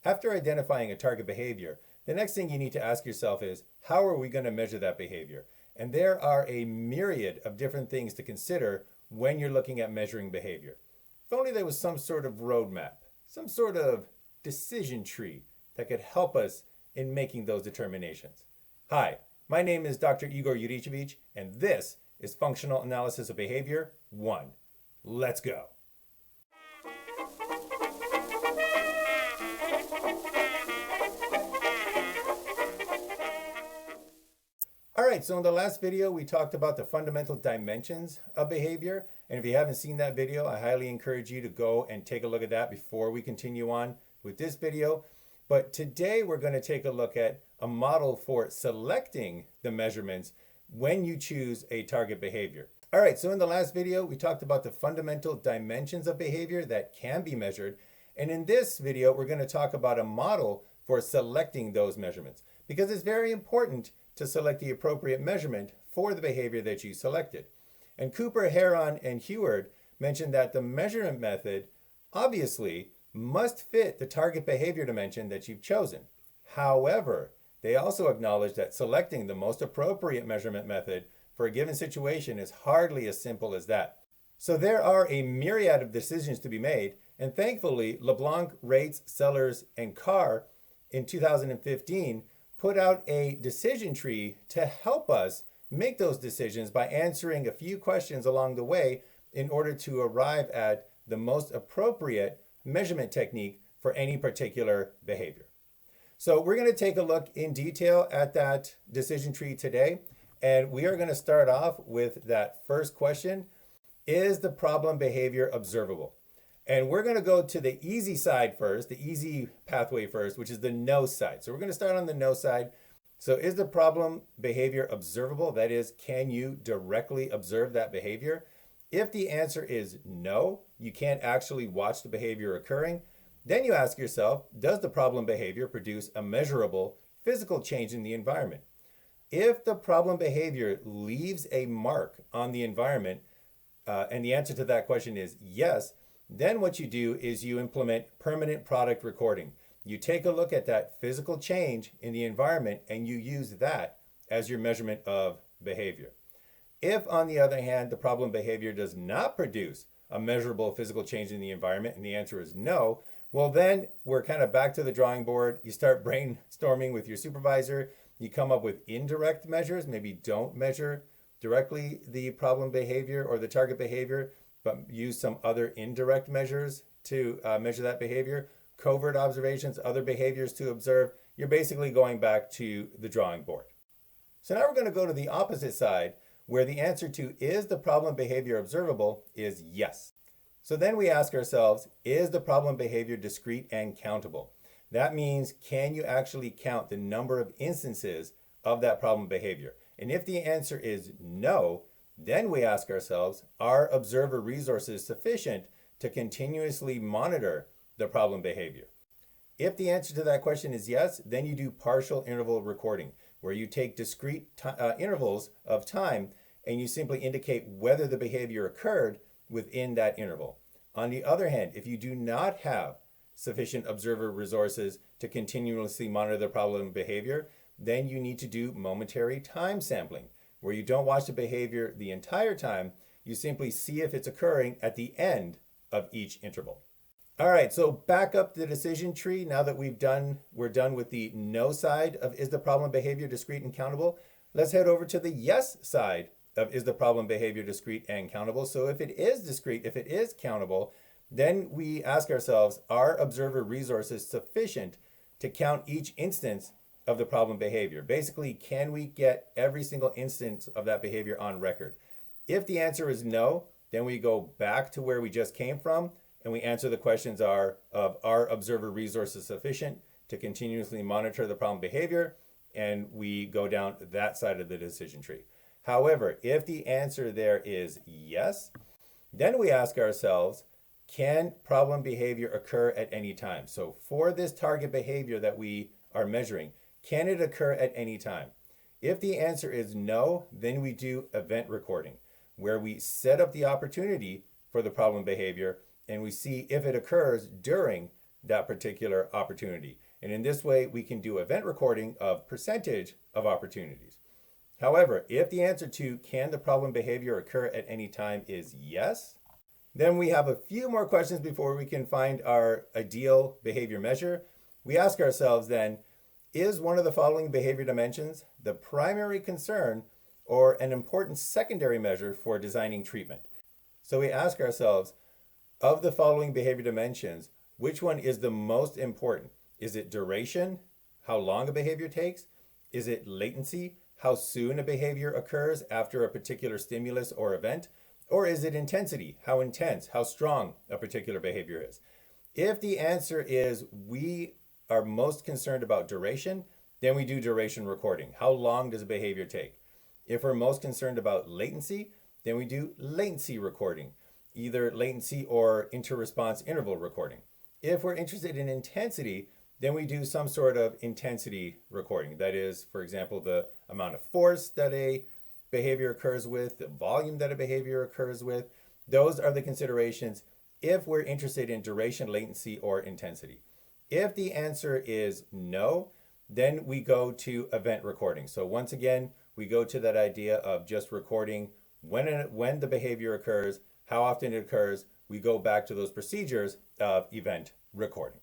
After identifying a target behavior, the next thing you need to ask yourself is, how are we going to measure that behavior? And there are a myriad of different things to consider when you're looking at measuring behavior. If only there was some sort of roadmap, some sort of decision tree that could help us in making those determinations. Hi, my name is Dr. Igor Juricevic, and this is Functional Analysis of Behavior 1. Let's go. All right, so in the last video, we talked about the fundamental dimensions of behavior. And if you haven't seen that video, I highly encourage you to go and take a look at that before we continue on with this video. But today we're going to take a look at a model for selecting the measurements when you choose a target behavior. All right, so in the last video, we talked about the fundamental dimensions of behavior that can be measured. And in this video, we're going to talk about a model for selecting those measurements, because it's very important to select the appropriate measurement for the behavior that you selected. And Cooper, Heron, and Heward mentioned that the measurement method obviously must fit the target behavior dimension that you've chosen. However, they also acknowledge that selecting the most appropriate measurement method for a given situation is hardly as simple as that. So there are a myriad of decisions to be made, and thankfully, LeBlanc, Raetz, Sellers, and Carr in 2015 put out a decision tree to help us make those decisions by answering a few questions along the way in order to arrive at the most appropriate measurement technique for any particular behavior. So we're going to take a look in detail at that decision tree today, and we are going to start off with that first question: is the problem behavior observable? And we're going to go to the easy side first, the easy pathway first, which is the no side. So we're going to start on the no side. So is the problem behavior observable? That is, can you directly observe that behavior? If the answer is no, you can't actually watch the behavior occurring, then you ask yourself, does the problem behavior produce a measurable physical change in the environment? If the problem behavior leaves a mark on the environment, and the answer to that question is yes, then what you do is you implement permanent product recording. You take a look at that physical change in the environment and you use that as your measurement of behavior. If, on the other hand, the problem behavior does not produce a measurable physical change in the environment and the answer is no, well then we're kind of back to the drawing board. You start brainstorming with your supervisor. You come up with indirect measures. Maybe don't measure directly the problem behavior or the target behavior, but use some other indirect measures to measure that behavior, covert observations, other behaviors to observe. You're basically going back to the drawing board. So now we're going to go to the opposite side, where the answer to is the problem behavior observable is yes. So then we ask ourselves, is the problem behavior discrete and countable? That means, can you actually count the number of instances of that problem behavior? And if the answer is no, then we ask ourselves, are observer resources sufficient to continuously monitor the problem behavior? If the answer to that question is yes, then you do partial interval recording, where you take discrete intervals of time and you simply indicate whether the behavior occurred within that interval. On the other hand, if you do not have sufficient observer resources to continuously monitor the problem behavior, then you need to do momentary time sampling, where you don't watch the behavior the entire time, you simply see if it's occurring at the end of each interval. All right, so back up the decision tree. Now that we're done with the no side of is the problem behavior discrete and countable, let's head over to the yes side of is the problem behavior discrete and countable. So if it is discrete, if it is countable, then we ask ourselves, are observer resources sufficient to count each instance of the problem behavior? Basically, can we get every single instance of that behavior on record? If the answer is no, then we go back to where we just came from and we answer the questions are observer resources sufficient to continuously monitor the problem behavior, and we go down that side of the decision tree. However, if the answer there is yes, then we ask ourselves, can problem behavior occur at any time? So for this target behavior that we are measuring, can it occur at any time? If the answer is no, then we do event recording, where we set up the opportunity for the problem behavior and we see if it occurs during that particular opportunity. And in this way, we can do event recording of percentage of opportunities. However, if the answer to can the problem behavior occur at any time is yes, then we have a few more questions before we can find our ideal behavior measure. We ask ourselves then, is one of the following behavior dimensions the primary concern or an important secondary measure for designing treatment? So we ask ourselves, of the following behavior dimensions, which one is the most important? Is it duration, how long a behavior takes? Is it latency, how soon a behavior occurs after a particular stimulus or event? Or is it intensity, how intense, how strong a particular behavior is? If the answer is we are most concerned about duration, then we do duration recording. How long does a behavior take? If we're most concerned about latency, then we do latency recording, either latency or inter-response interval recording. If we're interested in intensity, then we do some sort of intensity recording. That is, for example, the amount of force that a behavior occurs with, the volume that a behavior occurs with. Those are the considerations if we're interested in duration, latency, or intensity. If the answer is no, then we go to event recording. So once again, we go to that idea of just recording when the behavior occurs, how often it occurs. We go back to those procedures of event recording.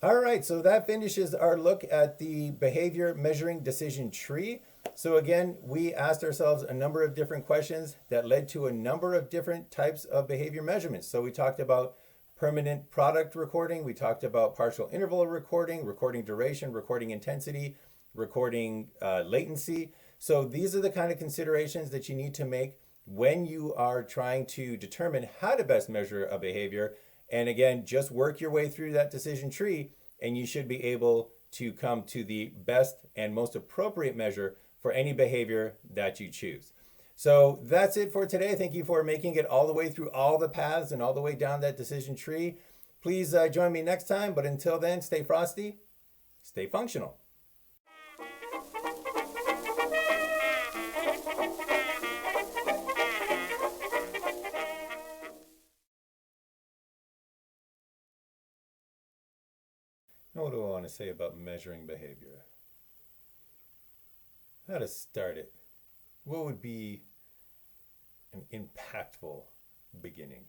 All right, so that finishes our look at the behavior measuring decision tree. So again, we asked ourselves a number of different questions that led to a number of different types of behavior measurements. So we talked about permanent product recording, we talked about partial interval recording, recording duration, recording intensity, recording latency. So these are the kind of considerations that you need to make when you are trying to determine how to best measure a behavior. And again, just work your way through that decision tree and you should be able to come to the best and most appropriate measure for any behavior that you choose. So that's it for today. Thank you for making it all the way through all the paths and all the way down that decision tree. Please join me next time, but until then, stay frosty, stay functional. Now, what do I want to say about measuring behavior? How to start it? What would be an impactful beginning?